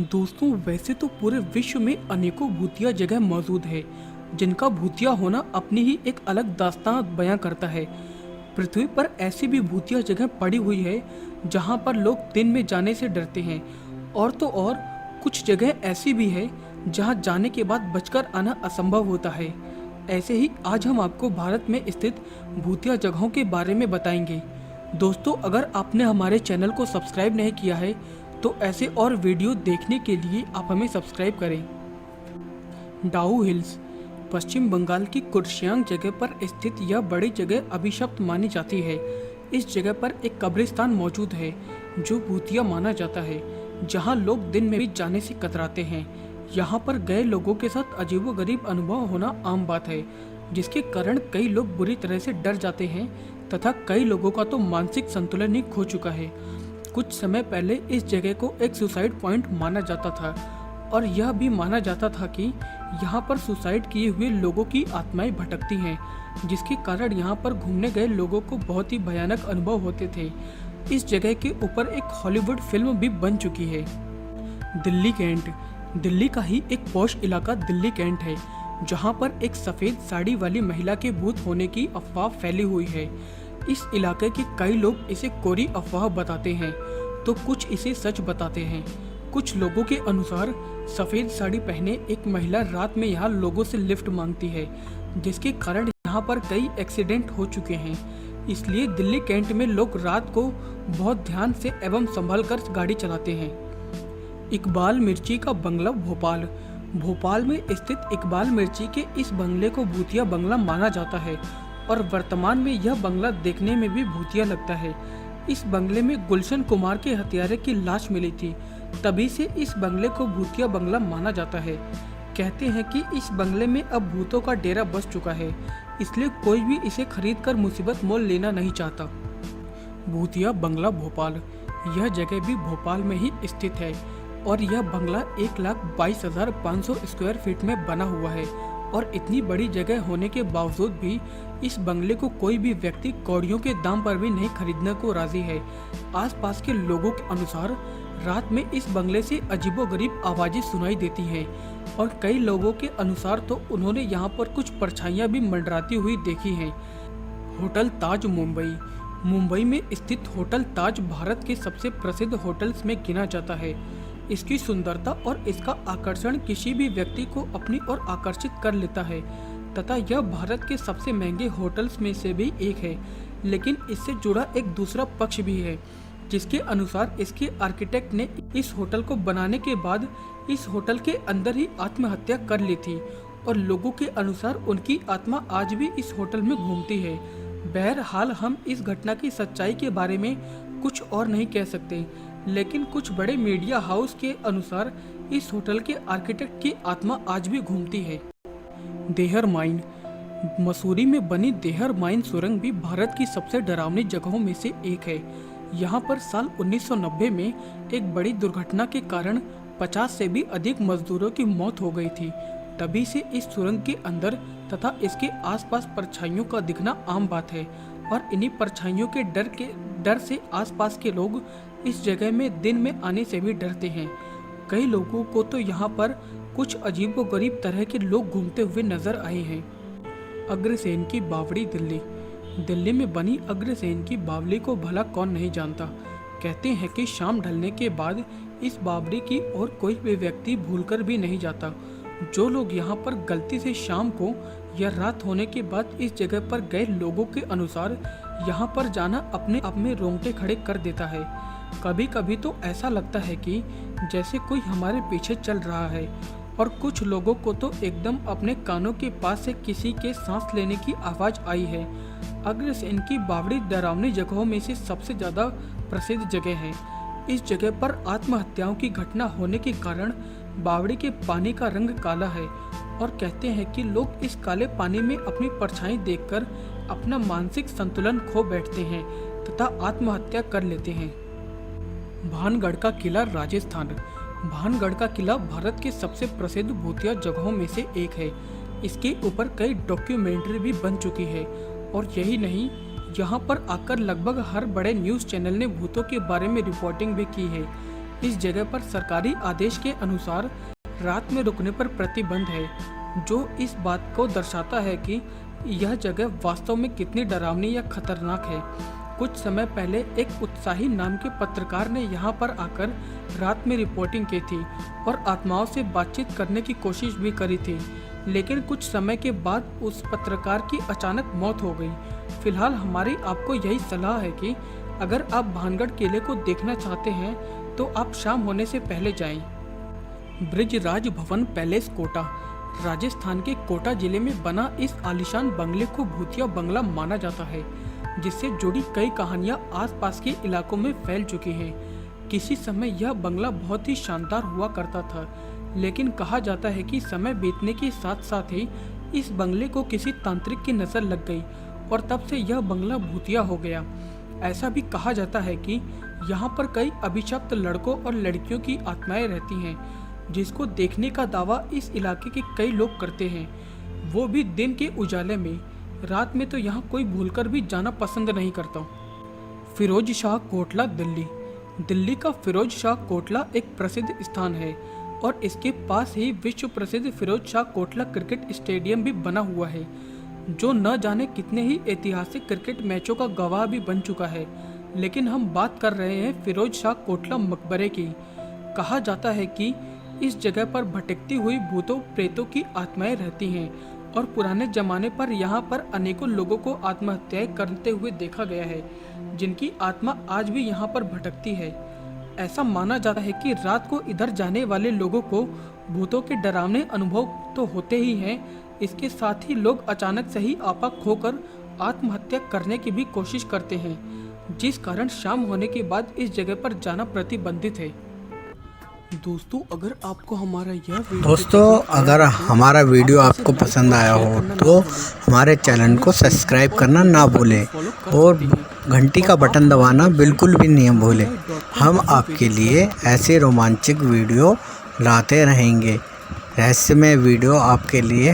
दोस्तों, वैसे तो पूरे विश्व में अनेकों भूतिया जगह मौजूद है जिनका भूतिया होना अपनी ही एक अलग दास्तान बयां करता है। पृथ्वी पर ऐसी भी भूतिया जगह पड़ी हुई है जहां पर लोग दिन में जाने से डरते हैं, और तो और कुछ जगह ऐसी भी है जहां जाने के बाद बचकर आना असंभव होता है। ऐसे ही आज हम आपको भारत में स्थित भूतिया जगहों के बारे में बताएंगे। दोस्तों, अगर आपने हमारे चैनल को सब्सक्राइब नहीं किया है तो ऐसे और वीडियो देखने के लिए आप हमें सब्सक्राइब करें। डाउ हिल्स पश्चिम बंगाल की कुर्शियांग जगह पर स्थित यह बड़ी जगह अभिशप्त मानी जाती है। इस जगह पर एक कब्रिस्तान मौजूद है जो भूतिया माना जाता है, जहां लोग दिन में भी जाने से कतराते हैं। यहां पर गए लोगों के साथ अजीबोगरीब अनुभव होना आम बात है, जिसके कारण कई लोग बुरी तरह से डर जाते हैं तथा कई लोगों का तो मानसिक संतुलन ही खो चुका है। कुछ समय पहले इस जगह को एक सुसाइड पॉइंट माना जाता था और यह भी माना जाता था कि यहाँ पर सुसाइड किए हुए लोगों की आत्माएं भटकती हैं, जिसके कारण यहाँ पर घूमने गए लोगों को बहुत ही भयानक अनुभव होते थे। इस जगह के ऊपर एक हॉलीवुड फिल्म भी बन चुकी है। दिल्ली कैंट दिल्ली का ही एक पॉश इलाका दिल्ली कैंट है, जहाँ पर एक सफ़ेद साड़ी वाली महिला के भूत होने की अफवाह फैली हुई है। इस इलाके के कई लोग इसे कोरी अफवाह बताते हैं तो कुछ इसे सच बताते हैं। कुछ लोगों के अनुसार सफ़ेद साड़ी पहने एक महिला रात में यहाँ लोगों से लिफ्ट मांगती है, जिसके कारण यहाँ पर कई एक्सीडेंट हो चुके हैं। इसलिए दिल्ली कैंट में लोग रात को बहुत ध्यान से एवं संभल कर गाड़ी चलाते हैं। इकबाल मिर्ची का बंगला भोपाल में स्थित इकबाल मिर्ची के इस बंगले को भूतिया बंगला माना जाता है और वर्तमान में यह बंगला देखने में भी भूतिया लगता है। इस बंगले में गुलशन कुमार के हत्यारे की लाश मिली थी, तभी से इस बंगले को भूतिया बंगला माना जाता है। कहते हैं कि इस बंगले में अब भूतों का डेरा बस चुका है, इसलिए कोई भी इसे खरीदकर मुसीबत मोल लेना नहीं चाहता। भूतिया बंगला भोपाल यह जगह भी भोपाल में ही स्थित है और यह बंगला 1,22,500 स्क्वायर फीट में बना हुआ है और इतनी बड़ी जगह होने के बावजूद भी इस बंगले को कोई भी व्यक्ति कौड़ियों के दाम पर भी नहीं खरीदने को राजी है। आसपास के लोगों के अनुसार रात में इस बंगले से अजीबोगरीब आवाजें सुनाई देती हैं और कई लोगों के अनुसार तो उन्होंने यहाँ पर कुछ परछाइयाँ भी मंडराती हुई देखी हैं। होटल ताज मुंबई में स्थित होटल ताज भारत के सबसे प्रसिद्ध होटल्स में गिना जाता है। इसकी सुंदरता और इसका आकर्षण किसी भी व्यक्ति को अपनी ओर आकर्षित कर लेता है तथा यह भारत के सबसे महंगे होटल्स में से भी एक है। लेकिन इससे जुड़ा एक दूसरा पक्ष भी है, जिसके अनुसार इसके आर्किटेक्ट ने इस होटल को बनाने के बाद इस होटल के अंदर ही आत्महत्या कर ली थी और लोगों के अनुसार उनकी आत्मा आज भी इस होटल में घूमती है। बहरहाल हम इस घटना की सच्चाई के बारे में कुछ और नहीं कह सकते, लेकिन कुछ बड़े मीडिया हाउस के अनुसार इस होटल के आर्किटेक्ट की आत्मा आज भी घूमती है। देहर माइन मसूरी में बनी देहर माइन सुरंग भी भारत की सबसे डरावनी जगहों में से एक है। यहाँ पर साल 1990 में एक बड़ी दुर्घटना के कारण 50 से भी अधिक मजदूरों की मौत हो गई थी। तभी से इस सुरंग के अंदर तथा इसके आसपास परछाइयों का दिखना आम बात है और इन्हीं परछाइयों के डर से आसपास के लोग इस जगह में दिन में आने से भी डरते हैं। कई लोगों को तो यहाँ पर कुछ अजीबोगरीब तरह के लोग घूमते हुए नजर आए हैं। अग्रसेन की बावड़ी दिल्ली में बनी अग्रसेन की बावली को भला कौन नहीं जानता। कहते हैं कि शाम ढलने के बाद इस बावड़ी की ओर कोई भी व्यक्ति भूलकर भी नहीं जाता। जो लोग यहाँ पर गलती से शाम को या रात होने के बाद इस जगह पर गए लोगों के अनुसार यहाँ पर जाना अपने आप में रोंगटे खड़े कर देता है। कभी कभी तो ऐसा लगता है कि जैसे कोई हमारे पीछे चल रहा है और कुछ लोगों को तो एकदम अपने कानों के पास से किसी के सांस लेने की आवाज़ आई है। अग्रसेन की बावड़ी डरावनी जगहों में से सबसे ज़्यादा प्रसिद्ध जगह है। इस जगह पर आत्महत्याओं की घटना होने के कारण बावड़ी के पानी का रंग काला है और कहते हैं कि लोग इस काले पानी में अपनी परछाई देखकर अपना मानसिक संतुलन खो बैठते हैं तथा आत्महत्या कर लेते हैं। भानगढ़ का किला राजस्थान भानगढ़ का किला भारत के सबसे प्रसिद्ध भूतिया जगहों में से एक है। इसके ऊपर कई डॉक्यूमेंट्री भी बन चुकी है और यही नहीं, यहाँ पर आकर लगभग हर बड़े न्यूज़ चैनल ने भूतों के बारे में रिपोर्टिंग भी की है। इस जगह पर सरकारी आदेश के अनुसार रात में रुकने पर प्रतिबंध है, जो इस बात को दर्शाता है कि यह जगह वास्तव में कितनी डरावनी या खतरनाक है। कुछ समय पहले एक उत्साही नाम के पत्रकार ने यहाँ पर आकर रात में रिपोर्टिंग की थी और आत्माओं से बातचीत करने की कोशिश भी करी थी, लेकिन कुछ समय के बाद उस पत्रकार की अचानक मौत हो गई। फिलहाल हमारी आपको यही सलाह है कि अगर आप भानगढ़ किले को देखना चाहते हैं तो आप शाम होने से पहले जाएं। ब्रिजराज भवन पैलेस कोटा। राजस्थान के कोटा जिले में बना इस आलीशान बंगले को भूतिया बंगला माना जाता है, जिससे जुड़ी कई कहानियां आसपास के इलाकों में फैल चुकी हैं। किसी समय यह बंगला बहुत ही शानदार हुआ करता था, लेकिन कहा जाता है कि समय बीतने के साथ साथ ही इस बंगले को किसी तांत्रिक की नज़र लग गई और तब से यह बंगला भूतिया हो गया। ऐसा भी कहा जाता है कि यहाँ पर कई अभिशप्त लड़कों और लड़कियों की आत्माएं रहती हैं, जिसको देखने का दावा इस इलाके के कई लोग करते हैं, वो भी दिन के उजाले में। रात में तो यहाँ कोई भूलकर भी जाना पसंद नहीं करता। फिरोज शाह कोटला दिल्ली। दिल्ली का फिरोज शाह कोटला एक प्रसिद्ध स्थान है और इसके पास ही विश्व प्रसिद्ध फिरोज शाह कोटला क्रिकेट स्टेडियम भी बना हुआ है, जो न जाने कितने ही ऐतिहासिक क्रिकेट मैचों का गवाह भी बन चुका है। लेकिन हम बात कर रहे हैं फिरोज शाह कोटला मकबरे की। कहा जाता है कि इस जगह पर भटकती हुई भूतों प्रेतों की आत्माएं रहती हैं और पुराने जमाने पर यहाँ पर अनेकों लोगों को आत्महत्याएं करते हुए देखा गया है, जिनकी आत्मा आज भी यहाँ पर भटकती है। ऐसा माना जाता है कि रात को इधर जाने वाले लोगों को भूतों के डरावने अनुभव तो होते ही हैं, इसके साथ ही लोग अचानक से ही आपा खोकर आत्महत्या करने की भी कोशिश करते हैं, जिस कारण शाम होने के बाद इस जगह पर जाना प्रतिबंधित है। दोस्तों अगर आपको हमारा वीडियो आपको पसंद आया हो तो हमारे चैनल को सब्सक्राइब करना ना भूलें और घंटी का बटन दबाना बिल्कुल भी नहीं भूलें। हम आपके लिए ऐसे रोमांचक वीडियो लाते रहेंगे, रहस्यमय वीडियो आपके लिए